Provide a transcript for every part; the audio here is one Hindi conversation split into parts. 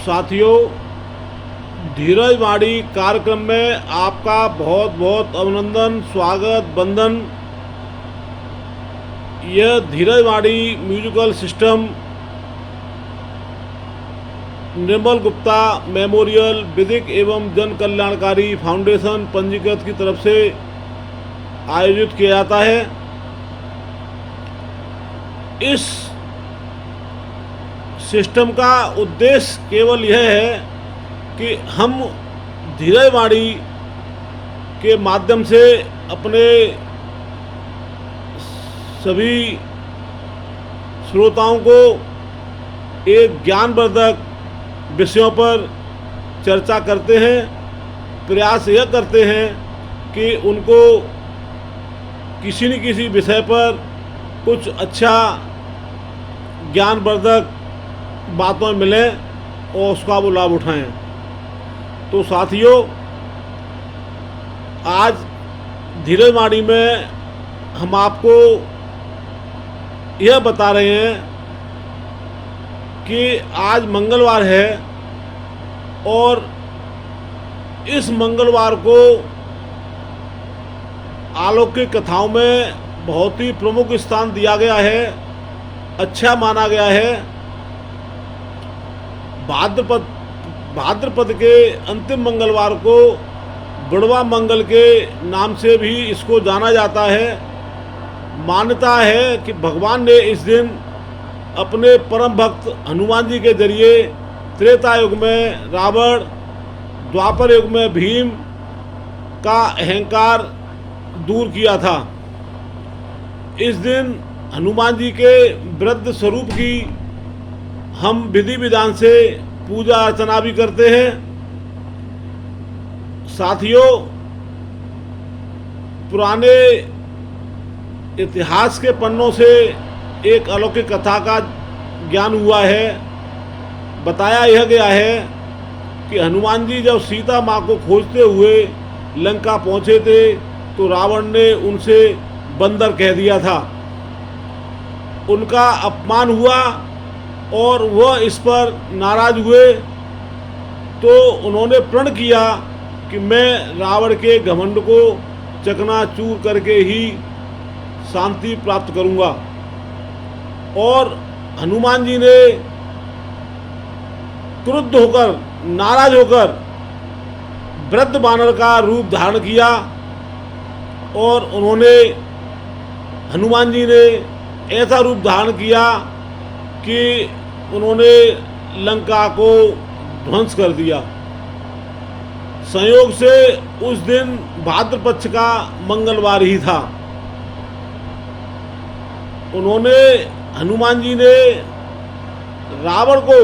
साथियों, धीरज वाणी कार्यक्रम में आपका बहुत बहुत अभिनंदन, स्वागत, वंदन। यह धीरज वाणी म्यूजिकल सिस्टम निर्मल गुप्ता मेमोरियल विधिक एवं जन कल्याणकारी फाउंडेशन पंजीकृत की तरफ से आयोजित किया जाता है। इस सिस्टम का उद्देश्य केवल यह है कि हम धीरज वाणी के माध्यम से अपने सभी श्रोताओं को एक ज्ञानवर्धक विषयों पर चर्चा करते हैं। प्रयास यह करते हैं कि उनको किसी न किसी विषय पर कुछ अच्छा ज्ञानवर्धक बातों मिलें और उसका वो लाभ उठाएं। तो साथियों, आज धीरज वाणी में हम आपको यह बता रहे हैं कि आज मंगलवार है और इस मंगलवार को अलौकिक कथाओं में बहुत ही प्रमुख स्थान दिया गया है, अच्छा माना गया है। भाद्रपद के अंतिम मंगलवार को बुढ़वा मंगल के नाम से भी इसको जाना जाता है। मान्यता है कि भगवान ने इस दिन अपने परम भक्त हनुमान जी के जरिए त्रेता युग में रावण, द्वापर युग में भीम का अहंकार दूर किया था। इस दिन हनुमान जी के वृद्ध स्वरूप की हम विधि विधान से पूजा अर्चना भी करते हैं। साथियों, पुराने इतिहास के पन्नों से एक अलौकिक कथा का ज्ञान हुआ है। बताया यह गया है कि हनुमान जी जब सीता माँ को खोजते हुए लंका पहुँचे थे तो रावण ने उनसे बंदर कह दिया था। उनका अपमान हुआ और वह इस पर नाराज हुए तो उन्होंने प्रण किया कि मैं रावण के घमंड को चकनाचूर करके ही शांति प्राप्त करूंगा। और हनुमान जी ने क्रुद्ध होकर, नाराज होकर वृद्ध बानर का रूप धारण किया और हनुमान जी ने ऐसा रूप धारण किया कि उन्होंने लंका को ध्वंस कर दिया। संयोग से उस दिन भाद्र पक्ष का मंगलवार ही था। हनुमान जी ने रावण को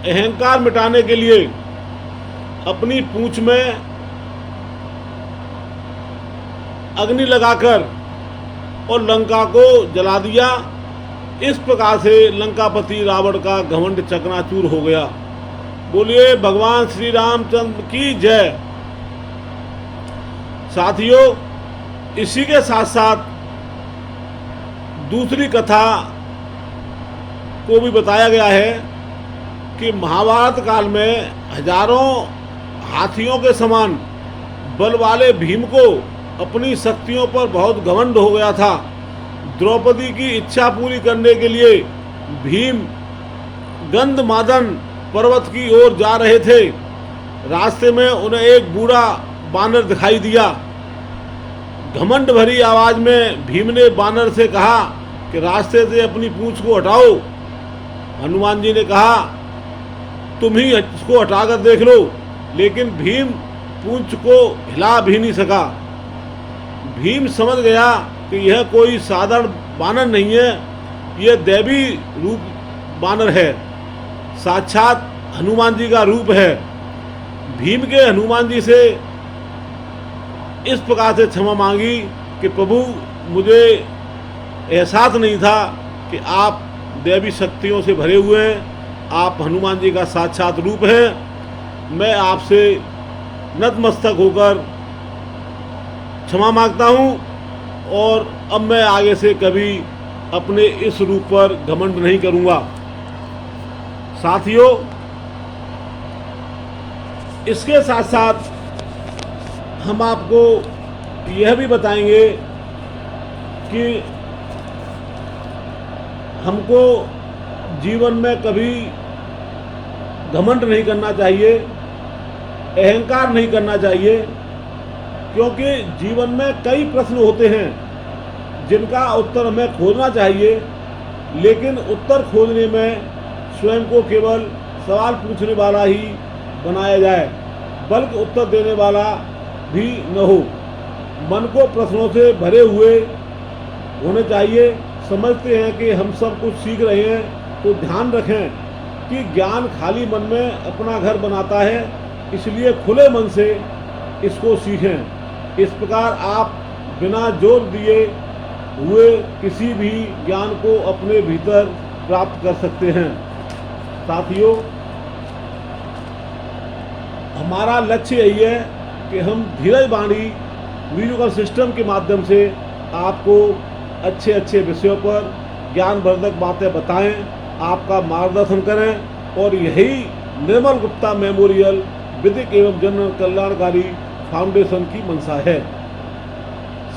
अहंकार मिटाने के लिए अपनी पूंछ में अग्नि लगाकर और लंका को जला दिया। इस प्रकार से लंकापति रावण का घमंड चकनाचूर हो गया। बोलिए भगवान श्री रामचंद्र की जय। साथियों, इसी के साथ साथ दूसरी कथा को भी बताया गया है कि महाभारत काल में हजारों हाथियों के समान बल वाले भीम को अपनी शक्तियों पर बहुत घमंड हो गया था। द्रौपदी की इच्छा पूरी करने के लिए भीम गंधमादन पर्वत की ओर जा रहे थे। रास्ते में उन्हें एक बूढ़ा बानर दिखाई दिया। घमंड भरी आवाज में भीम ने बानर से कहा कि रास्ते से अपनी पूंछ को हटाओ। हनुमान जी ने कहा तुम ही इसको हटाकर देख लो, लेकिन भीम पूंछ को हिला भी नहीं सका। भीम समझ गया कि यह कोई साधारण बानर नहीं है, यह दैवी रूप बानर है, साक्षात हनुमान जी का रूप है। भीम के हनुमान जी से इस प्रकार से क्षमा मांगी कि प्रभु, मुझे एहसास नहीं था कि आप दैवी शक्तियों से भरे हुए हैं, आप हनुमान जी का साक्षात रूप हैं। मैं आपसे नतमस्तक होकर क्षमा मांगता हूँ और अब मैं आगे से कभी अपने इस रूप पर घमंड नहीं करूँगा। साथियों, इसके साथ साथ हम आपको यह भी बताएंगे कि हमको जीवन में कभी घमंड नहीं करना चाहिए, अहंकार नहीं करना चाहिए, क्योंकि जीवन में कई प्रश्न होते हैं जिनका उत्तर हमें खोजना चाहिए, लेकिन उत्तर खोजने में स्वयं को केवल सवाल पूछने वाला ही बनाया जाए, बल्कि उत्तर देने वाला भी न हो। मन को प्रश्नों से भरे हुए होने चाहिए। समझते हैं कि हम सब कुछ सीख रहे हैं, तो ध्यान रखें कि ज्ञान खाली मन में अपना घर बनाता है, इसलिए खुले मन से इसको सीखें। इस प्रकार आप बिना जोर दिए हुए किसी भी ज्ञान को अपने भीतर प्राप्त कर सकते हैं। साथियों, हमारा लक्ष्य यही है कि हम धीरज वाणी वीडियो सिस्टम के माध्यम से आपको अच्छे अच्छे विषयों पर ज्ञानवर्धक बातें बताएं, आपका मार्गदर्शन करें, और यही निर्मल गुप्ता मेमोरियल विधिक एवं जन कल्याणकारी फाउंडेशन की मंशा है।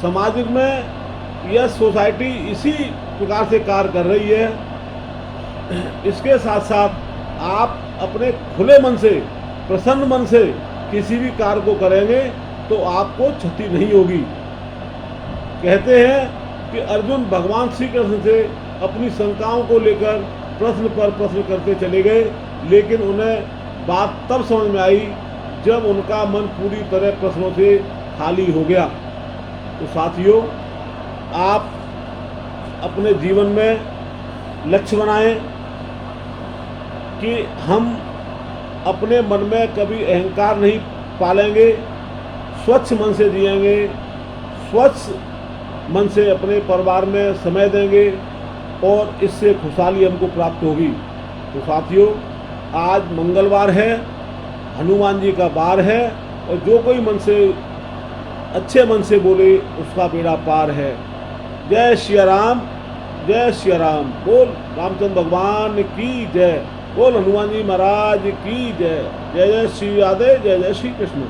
सामाजिक में यह सोसाइटी इसी प्रकार से कार्य कर रही है। इसके साथ साथ आप अपने खुले मन से, प्रसन्न मन से किसी भी कार्य को करेंगे तो आपको क्षति नहीं होगी। कहते हैं कि अर्जुन भगवान श्री कृष्ण से अपनी शंकाओं को लेकर प्रश्न पर प्रश्न करते चले गए, लेकिन उन्हें बात तब समझ में आई जब उनका मन पूरी तरह प्रश्नों से खाली हो गया। तो साथियों, आप अपने जीवन में लक्ष्य बनाएं कि हम अपने मन में कभी अहंकार नहीं पालेंगे, स्वच्छ मन से जिएंगे, स्वच्छ मन से अपने परिवार में समय देंगे, और इससे खुशहाली हमको प्राप्त होगी। तो साथियों, आज मंगलवार है, हनुमान जी का वार है, और जो कोई मन से अच्छे मन से बोले उसका बेड़ा पार है। जय सिया राम, जय सिया राम। बोल रामचंद्र भगवान की जय, बोल हनुमान जी महाराज की जय। जय जय श्री राधे, जय जय श्री कृष्ण।